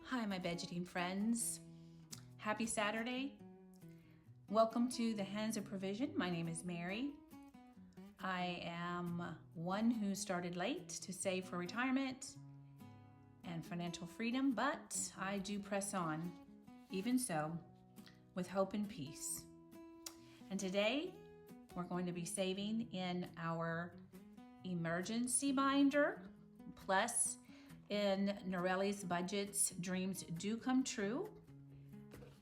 Hi, my budgeting friends. Happy Saturday. Welcome to the Hands of Provision. My name is Mary. I am one who started late to save for retirement and financial freedom, but I do press on, even so, with hope and peace. And today, we're going to be saving in our emergency binder, plus in Norelis Budget's Dreams Do Come True.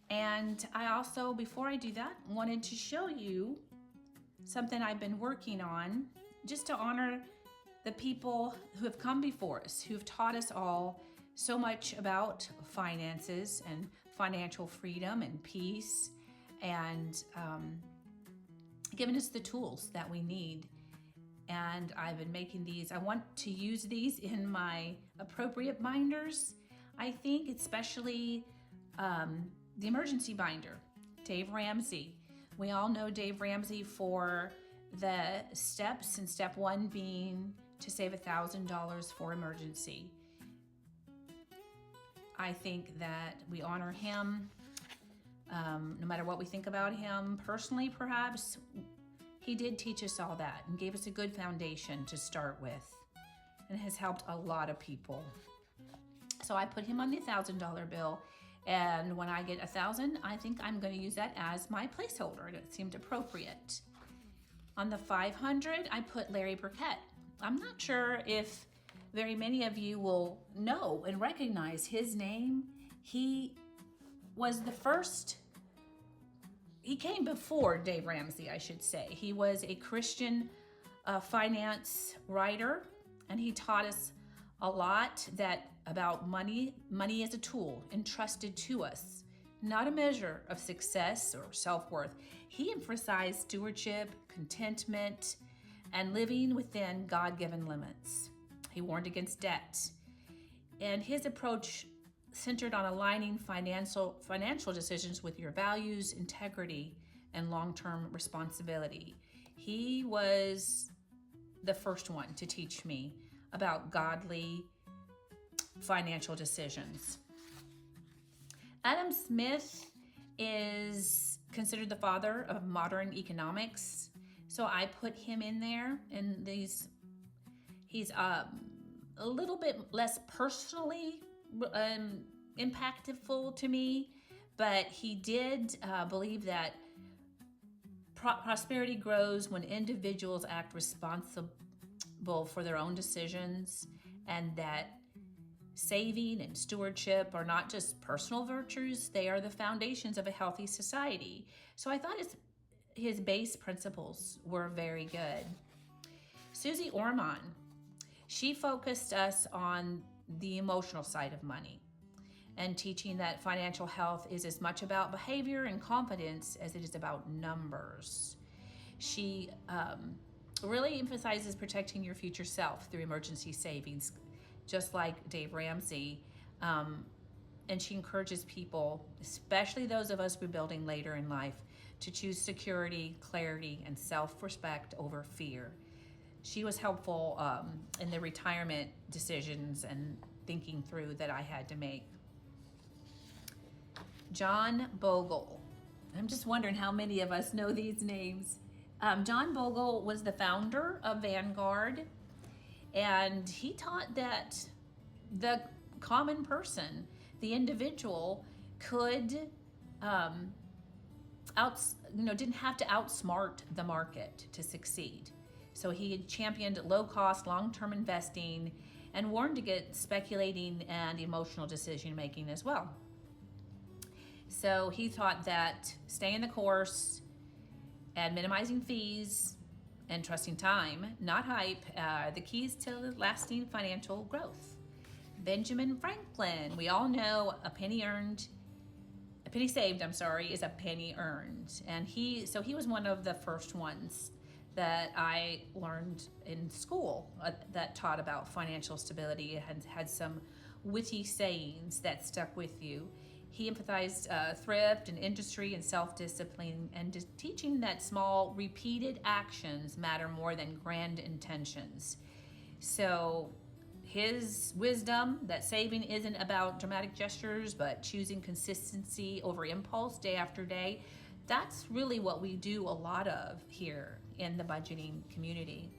And I also, before I do that, wanted to show you something I've been working on just to honor the people who have come before us, who've taught us all so much about finances and financial freedom and peace, and given us the tools that we need. And I've been making these. I want to use these in my appropriate binders. I think especially the emergency binder, Dave Ramsey. We all know Dave Ramsey for the steps, and step one being to save $1,000 for emergency. I think that we honor him, no matter what we think about him personally, perhaps. He did teach us all that and gave us a good foundation to start with, and has helped a lot of people. So I put him on the $1,000 bill, and when I get 1,000, I think I'm going to use that as my placeholder. It seemed appropriate. On the 500, I put Larry Burkett. I'm not sure if very many of you will know and recognize his name. He was the first. He came before Dave Ramsey, I should say. He was a Christian finance writer, and he taught us a lot about money. Money is a tool entrusted to us, not a measure of success or self-worth. He emphasized stewardship, contentment, and living within God-given limits. He warned against debt, and his approach centered on aligning financial decisions with your values, integrity, and long-term responsibility. He was the first one to teach me about godly financial decisions. Adam Smith is considered the father of modern economics, so I put him in there. And he's a little bit less personally impactful to me, but he did believe that prosperity grows when individuals act responsible for their own decisions, and that saving and stewardship are not just personal virtues, they are the foundations of a healthy society. So I thought his base principles were very good. Susie Orman, she focused us on the emotional side of money, and teaching that financial health is as much about behavior and confidence as it is about numbers. She really emphasizes protecting your future self through emergency savings, just like Dave Ramsey. And she encourages people, especially those of us rebuilding later in life, to choose security, clarity, and self-respect over fear. She was helpful in the retirement decisions and thinking through that I had to make. John Bogle. I'm just wondering how many of us know these names. John Bogle was the founder of Vanguard, and he taught that the common person, the individual, could didn't have to outsmart the market to succeed. So he had championed low-cost, long-term investing and warned against speculating and emotional decision-making as well. So he taught that staying the course and minimizing fees and trusting time, not hype, are the keys to lasting financial growth. Benjamin Franklin, we all know a penny saved, is a penny earned. And he was one of the first ones that I learned in school that taught about financial stability and had some witty sayings that stuck with you. He emphasized thrift and industry and self-discipline, and teaching that small, repeated actions matter more than grand intentions. So his wisdom that saving isn't about dramatic gestures, but choosing consistency over impulse day after day. That's really what we do a lot of here in the budgeting community.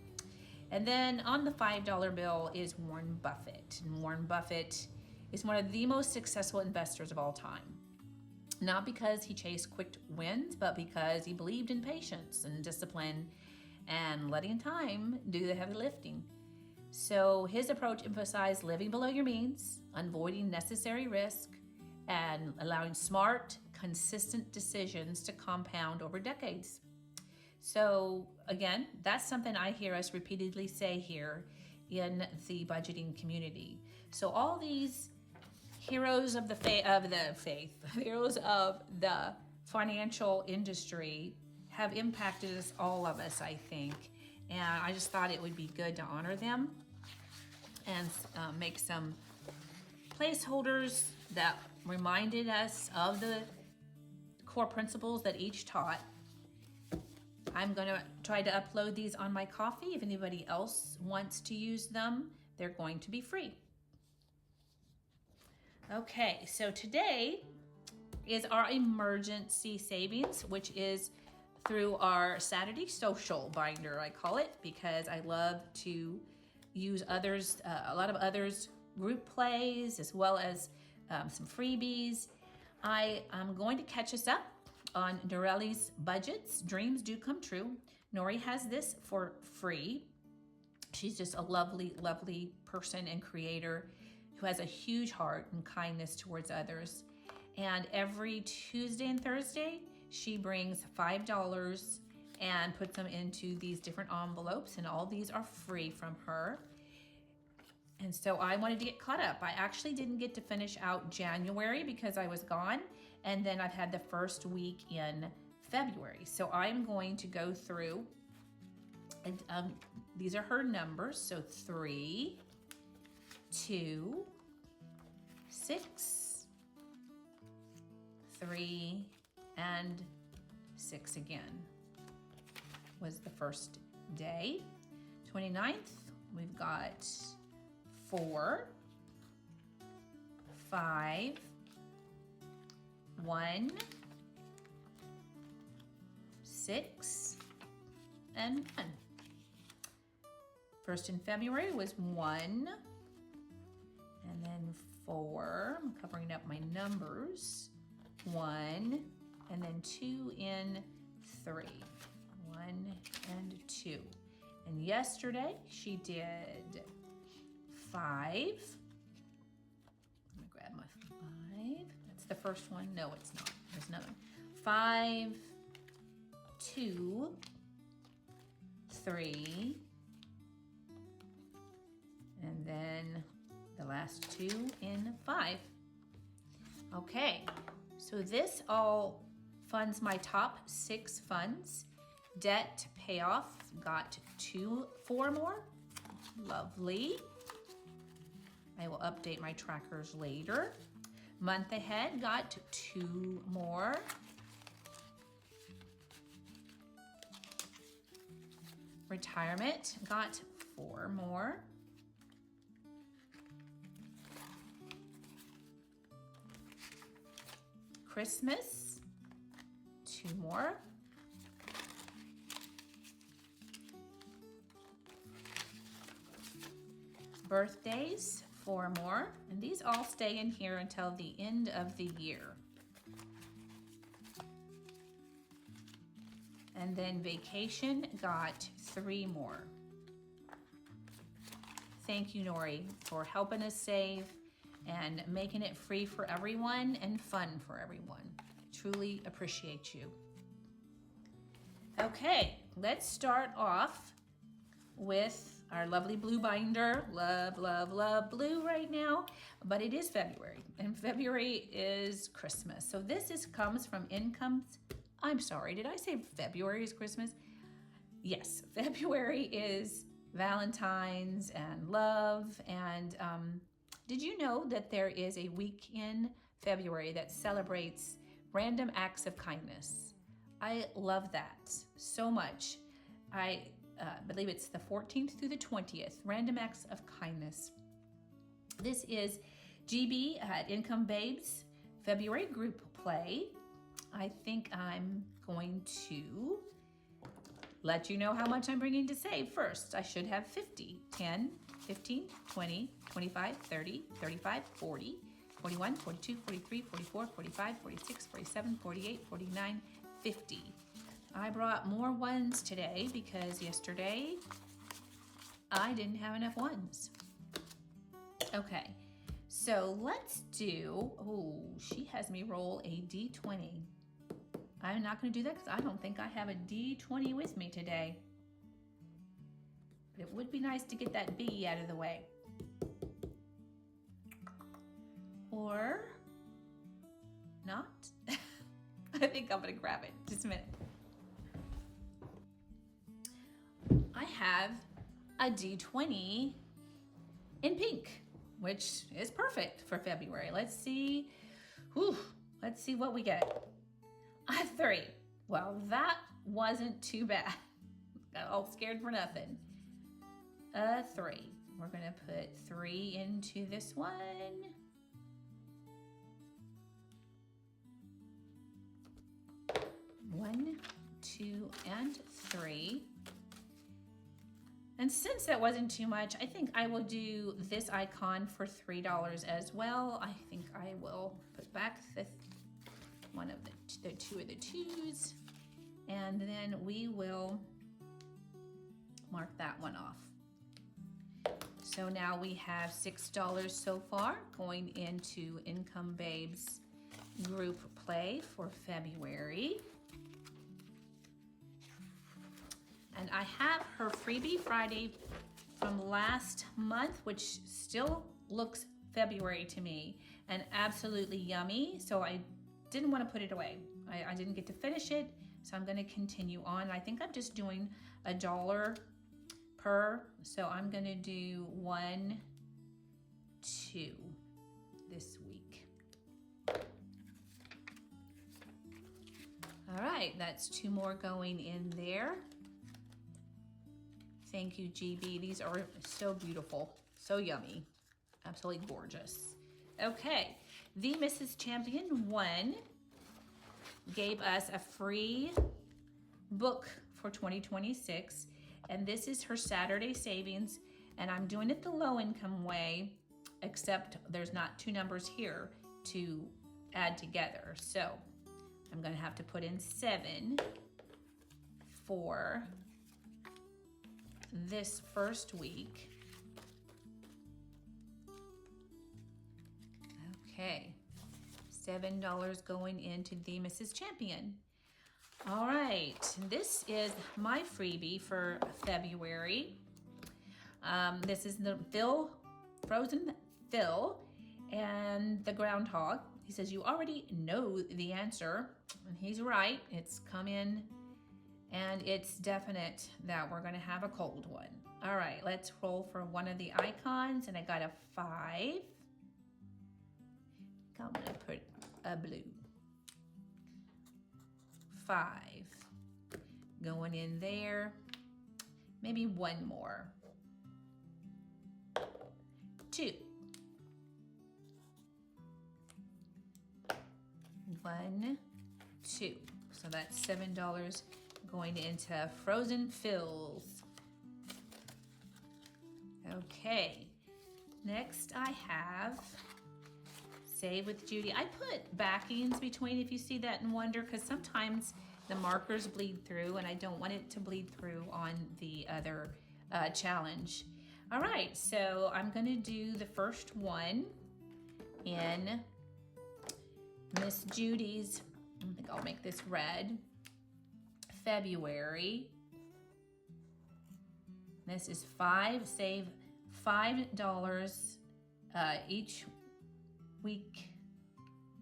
And then on the $5 bill is Warren Buffett. And Warren Buffett is one of the most successful investors of all time. Not because he chased quick wins, but because he believed in patience and discipline and letting time do the heavy lifting. So his approach emphasized living below your means, avoiding necessary risk, and allowing smart, consistent decisions to compound over decades. So again, that's something I hear us repeatedly say here in the budgeting community. So all these heroes of the faith, heroes of the financial industry have impacted us, all of us, I think. And I just thought it would be good to honor them and make some placeholders that reminded us of the core principles that each taught. I'm going to try to upload these on my Ko-fi. If anybody else wants to use them, they're going to be free. Okay, so today is our emergency savings, which is through our Saturday social binder, I call it, because I love to use others, a lot of others group plays, as well as some freebies. I am going to catch us up on Norelis Budgets, Dreams Do Come True. Nori has this for free. She's just a lovely, lovely person and creator who has a huge heart and kindness towards others. And every Tuesday and Thursday, she brings $5 and puts them into these different envelopes, and all these are free from her. And so I wanted to get caught up. I actually didn't get to finish out January because I was gone, and then I've had the first week in February. So I'm going to go through, and these are her numbers. So 3, 2, 6, 3, and 6 again was the first day. 29th, we've got 4, 5, 1, 6, and 1. First in February was 1, and then 4. I'm covering up my numbers. 1, and then 2 in 3. 1 and 2. And yesterday she did 5. I'm gonna grab my 5. That's the first one. No, it's not. There's another one. 5, 2, 3, and then the last 2 in 5. Okay, so this all funds my top 6 funds. Debt payoff got 4 more. Lovely. I will update my trackers later. Month ahead got 2 more. Retirement got 4 more. Christmas, 2 more. Birthdays, 4 more. And these all stay in here until the end of the year. And then vacation got 3 more. Thank you, Nori, for helping us save and making it free for everyone and fun for everyone. Truly appreciate you. Okay, let's start off with our lovely blue binder. Love, love, love blue right now, but it is February, and February is Christmas. So this comes from incomes. I'm sorry, did I say February is Christmas? Yes, February is Valentine's and love, and did you know that there is a week in February that celebrates random acts of kindness? I love that so much. I believe it's the 14th through the 20th, random acts of kindness. This is GB at Income Babes February group play. I think I'm going to let you know how much I'm bringing to save first. I should have 50, 10, 15, 20, 25, 30, 35, 40, 41, 42, 43, 44, 45, 46, 47, 48, 49, 50. I brought more ones today because yesterday I didn't have enough ones. Okay, so let's do, oh, she has me roll a D20. I'm not going to do that because I don't think I have a D20 with me today. But it would be nice to get that B out of the way. Or not. I think I'm going to grab it. Just a minute. I have a D20 in pink, which is perfect for February. Let's see. Whew, let's see what we get. A 3. Well, that wasn't too bad. Got all scared for nothing. A 3. We're going to put 3 into this one. 1, 2, and 3. And since that wasn't too much, I think I will do this icon for $3 as well. I think I will put back the one of the two of the twos, and then we will mark that one off. So now we have $6 so far going into Income Babes group play for February. And I have her Freebie Friday from last month, which still looks February to me and absolutely yummy. So I didn't want to put it away. I didn't get to finish it, so I'm going to continue on. I think I'm just doing $1 per, so I'm going to do 1, 2 this week. All right, that's 2 more going in there. Thank you, GB. These are so beautiful, so yummy, absolutely gorgeous. Okay, the Mrs. Champion 1 gave us a free book for 2026, and this is her Saturday savings, and I'm doing it the low income way, except there's not 2 numbers here to add together. So I'm going to have to put in 7 for this first week. Okay, $7 going into the Mrs. Champion. All right, this is my freebie for February. This is the Frozen Phil and the groundhog. He says, you already know the answer, and he's right. It's come in, and it's definite that we're gonna have a cold one. All right, let's roll for one of the icons, and I got a 5. I'm gonna put a blue. 5 going in there. Maybe 1 more. 2. 1, 2. So that's $7 going into Frozen Fills. Okay, next I have Save with Judy. I put backings between, if you see that, and wonder, because sometimes the markers bleed through and I don't want it to bleed through on the other challenge. All right, so I'm gonna do the first one in Miss Judy's, I think I'll make this red, February. This is save $5 each week,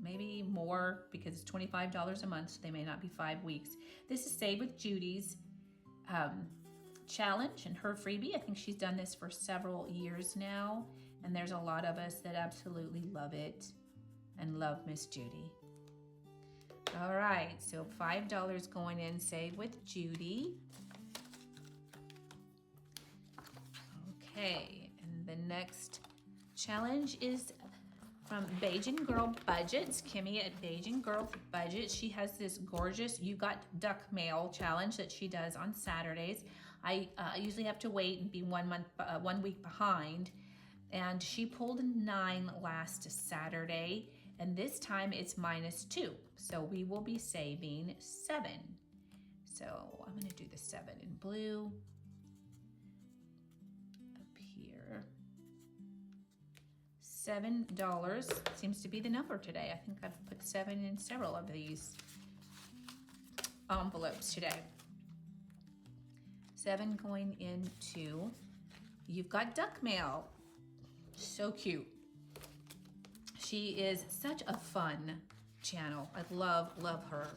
maybe more, because it's $25 a month, so they may not be 5 weeks. This is Save with Judy's challenge and her freebie. I think she's done this for several years now, and there's a lot of us that absolutely love it and love Miss Judy. All right, so $5 going in Save with Judy. Okay, and the next challenge is from Bajan Girl Budgets. Kimmy at Bajan Girl Budgets. She has this gorgeous You Got Duck Mail challenge that she does on Saturdays. I usually have to wait and be 1 week behind. And she pulled 9 last Saturday. And this time it's -2. So we will be saving 7. So I'm going to do the 7 in blue. Up here. $7 seems to be the number today. I think I've put 7 in several of these envelopes today. 7 going into You've Got Duck Mail. So cute. She is such a fun channel. I love her.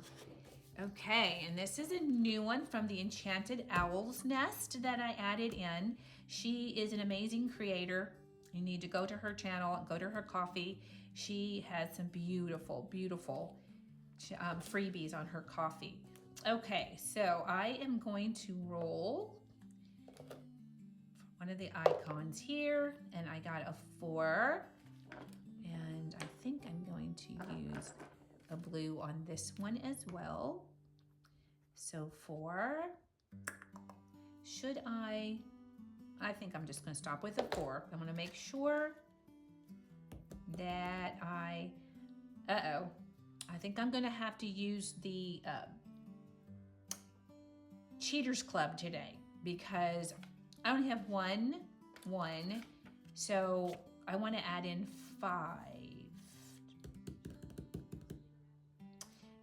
Okay, and this is a new one from the Enchanted Owl's Nest that I added in. She is an amazing creator. You need to go to her channel, go to her coffee. She has some beautiful, beautiful freebies on her coffee. Okay, so I am going to roll one of the icons here, and I got a 4. And I think I'm going to use a blue on this one as well. So 4. Should I think I'm just going to stop with a 4. I'm going to make sure that I think I'm going to have to use the Cheaters Club today because I only have one, so I want to add in 5.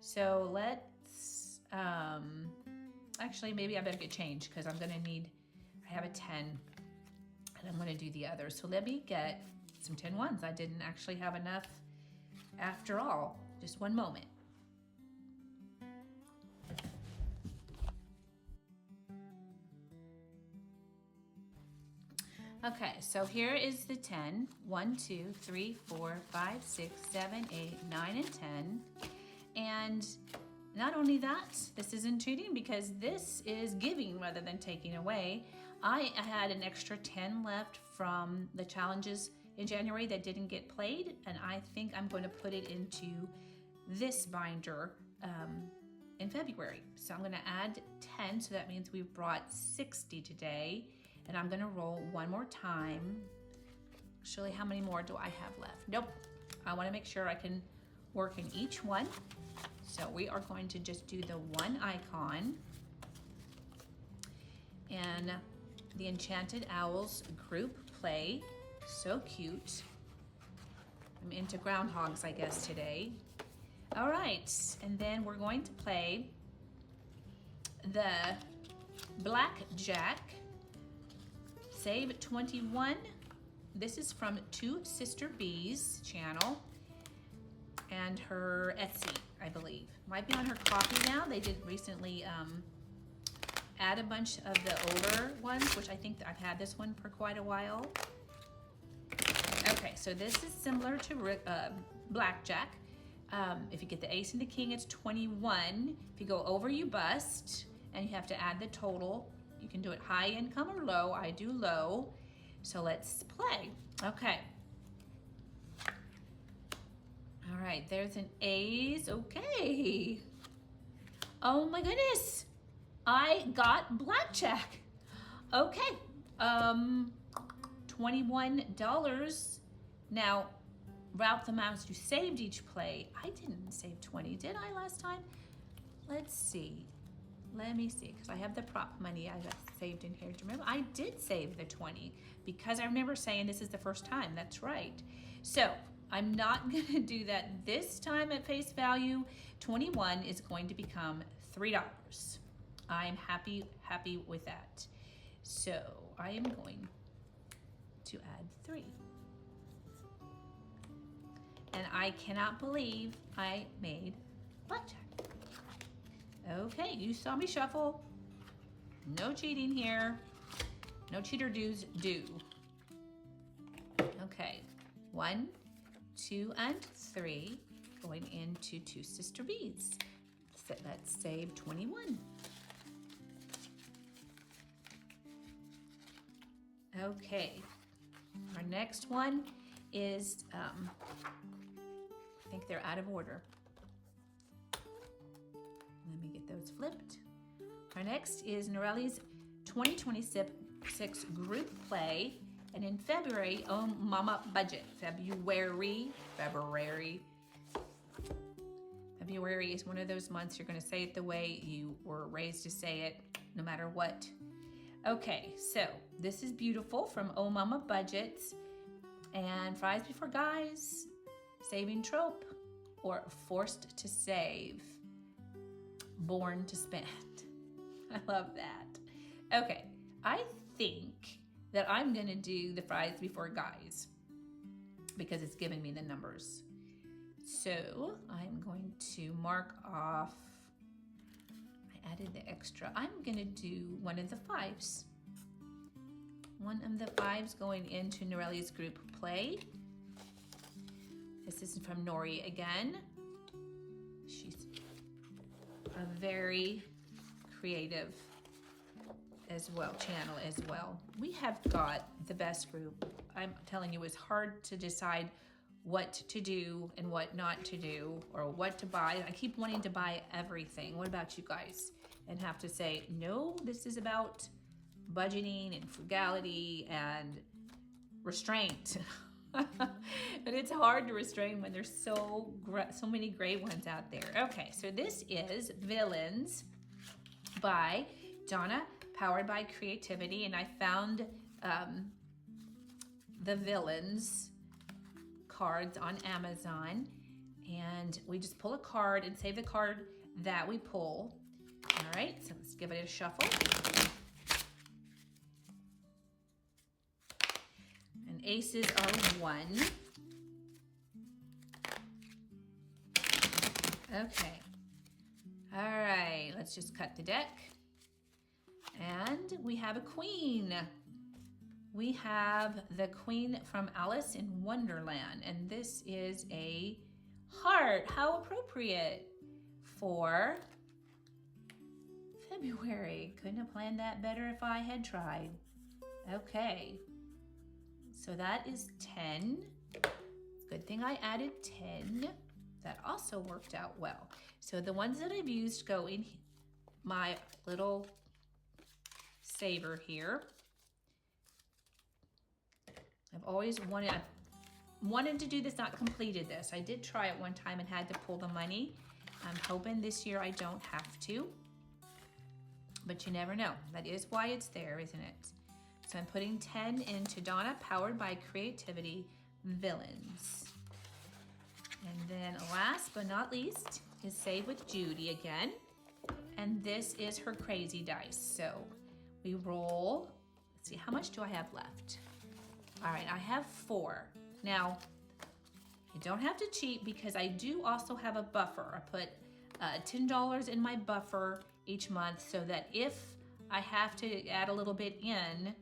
So let's, actually maybe I better get changed because I'm gonna need, I have a 10 and I'm gonna do the other. So let me get some 10 ones. I didn't actually have enough after all. Just one moment. Okay, so here is the 10. 1, 2, 3, 4, 5, 6, 7, 8, 9, and 10. And not only that, this isn't cheating because this is giving rather than taking away. I had an extra 10 left from the challenges in January that didn't get played, and I think I'm going to put it into this binder in February. So I'm going to add 10, so that means we've brought 60 today. And I'm gonna roll one more time. Actually, how many more do I have left? Nope. I wanna make sure I can work in each one. So we are going to just do the one icon. And the Enchanted Owls group play. So cute. I'm into groundhogs, I guess, today. All right, and then we're going to play the Blackjack. Save 21. This is from Two Sister Bees channel and her Etsy, I believe. Might be on her coffee now. They did recently add a bunch of the older ones, which I think I've had this one for quite a while. Okay, so this is similar to Blackjack. If you get the ace and the king, it's 21. If you go over, you bust, and you have to add the total. You can do it high income or low. I do low. So let's play. Okay. All right, there's an ace. Okay. Oh my goodness. I got blackjack. Okay. $21. Now, route the amounts you saved each play. I didn't save 20, did I last time? Let's see. Let me see, because I have the prop money I got saved in here. Do you remember? I did save the 20 because I remember saying this is the first time. That's right. So I'm not going to do that this time at face value. 21 is going to become $3. I'm happy with that. So I am going to add 3. And I cannot believe I made blackjack. Okay, you saw me shuffle. No cheating here. No cheater dues do. Okay, 1, 2, and 3 going into Two Sister Bees. So let's save 21. Okay, our next one is, I think they're out of order. Let me get those flipped. Our next is Norelis 2026 group play. And in February, oh mama budget. February is one of those months you're gonna say it the way you were raised to say it, no matter what. Okay, so this is beautiful from Oh Mama Budgets. And Fries Before Guys, Saving Trope, or Forced to Save, Born to Spend. I love that. Okay, I think that I'm gonna do the Fries Before Guys because it's giving me the numbers. So I'm going to mark off, I added the extra. I'm gonna do one of the 5s. One of the 5s going into Norelis group play. This is from Nori again. She's a very creative as well, channel as well. We have got the best group. I'm telling you, it's hard to decide what to do and what not to do, or what to buy. I keep wanting to buy everything. What about you guys? And have to say, no, this is about budgeting and frugality and restraint. But it's hard to restrain when there's so many great ones out there. Okay, so this is Villains by Donna, powered by creativity, and I found the Villains cards on Amazon, and we just pull a card and save the card that we pull. All right, so let's give it a shuffle. And aces are 1. Okay. All right, let's just cut the deck. And we have a queen. We have the Queen from Alice in Wonderland, and this is a heart. How appropriate for February. Couldn't have planned that better if I had tried. Okay, so that is 10. Good thing I added 10. That also worked out well. So the ones that I've used go in my little saver here. I've always wanted to do this, not completed this. I did try it one time and had to pull the money. I'm hoping this year I don't have to, but you never know. That is why it's there, isn't it? So I'm putting 10 into Donna, powered by creativity, Villains. And then last but not least is Save with Judy again. And this is her crazy dice. So we roll, let's see, how much do I have left? All right, I have 4. Now, you don't have to cheat because I do also have a buffer. I put $10 in my buffer each month so that if I have to add a little bit in,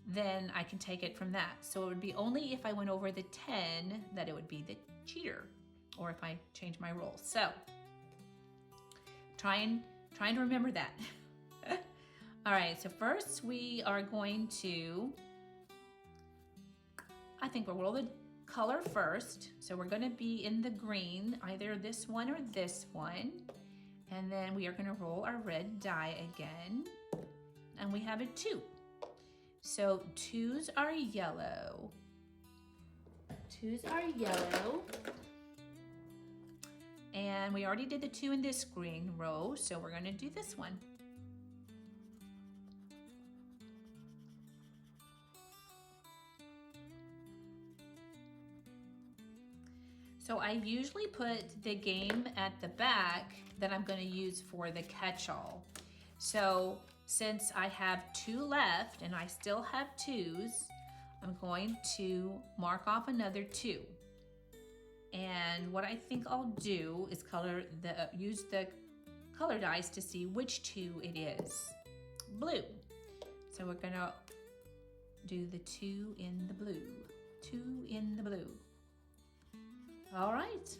then I can take it from that. So it would be only if I went over the 10 that it would be the cheater, or if I change my rules. So, trying to remember that. All right, so first we are going to, I think we'll roll the color first. So we're gonna be in the green, either this one or this one. And then we are gonna roll our red die again. And we have a 2. So 2s are yellow. 2s are yellow. And we already did the 2 in this green row, so we're gonna do this one. So I usually put the game at the back that I'm gonna use for the catch-all. So since I have 2 left and I still have 2s, I'm going to mark off another 2. And what I think I'll do is use the color dice to see which 2 it is. Blue. So we're gonna do the 2 in the blue. 2 in the blue. All right.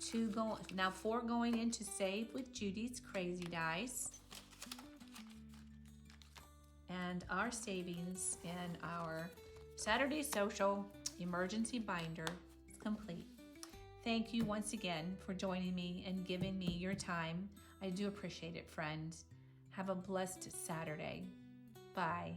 2 going, now 4 going into Save with Judy's crazy dice. And our savings in our Saturday Social Emergency Binder is complete. Thank you once again for joining me and giving me your time. I do appreciate it, friends. Have a blessed Saturday. Bye.